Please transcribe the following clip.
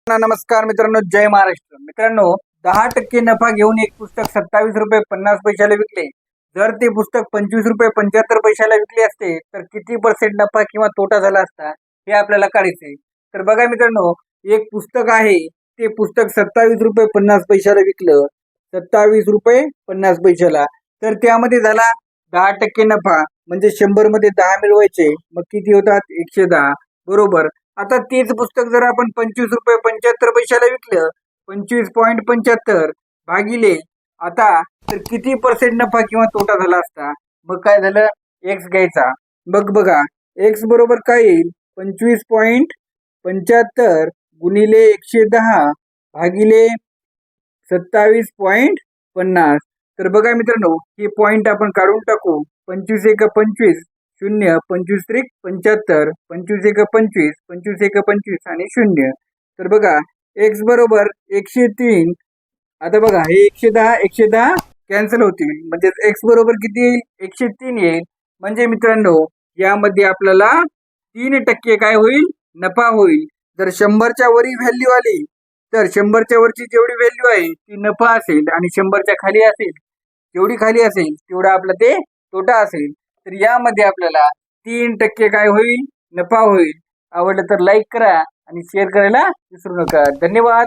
नमस्कार मित्रांनो, जय महाराष्ट्र. मित्रांनो, 10% नफा घेऊन एक पुस्तक 27 रुपये 50 पैशाला विकले. जर ते पुस्तक 25 रुपये 75 पैशाला विकले असते तर किती % नफा किंवा तोटा झाला असता हे आपल्याला काढायचंय. तर बघा मित्रांनो, एक पुस्तक आहे, ते पुस्तक 27 रुपये 50 पैशाला विकलं, 27 रुपये 50 पैशाला. तर त्यामध्ये झाला 10% नफा, म्हणजे 100 मध्ये 10 मिळवायचे, मग किती होतात? 110. बरोबर. आता तेच पुस्तक जर आपण 25 रुपये 75 पैशाला विकलं, 25.75 भागिले आता, तर किती % नफा किंवा तोटा झाला असता? मग काय झालं? एक्स घ्यायचा. मग बघा, एक्स बरोबर काय येईल? 25.75 गुणिले 110 भागिले 27.50. तर बघा मित्रांनो, हे पॉइंट आपण काढून टाकू. 25 एक 25, 0, 25 त्रिक 75, 25 एक 25, 25 एक 25 आणि 0. तर बघा, एक्स बरोबर 103. आता बघा, हे 110 कॅन्सल होतील, म्हणजे एक्स बरोबर किती येईल? 103 येईल. म्हणजे मित्रांनो, यामध्ये आपल्याला 3% काय होईल? नफा होईल. जर 100च्या वरी व्हॅल्यू आली तर 100च्या वरची जेवढी व्हॅल्यू आहे ती नफा असेल, आणि 100च्या खाली असेल, जेवढी खाली असेल तेवढा आपला ते तोटा असेल. तर यामध्ये आपल्याला 3% काय होईल? नफा होईल. आवडलं तर लाईक करा आणि शेअर करायला विसरू नका. धन्यवाद.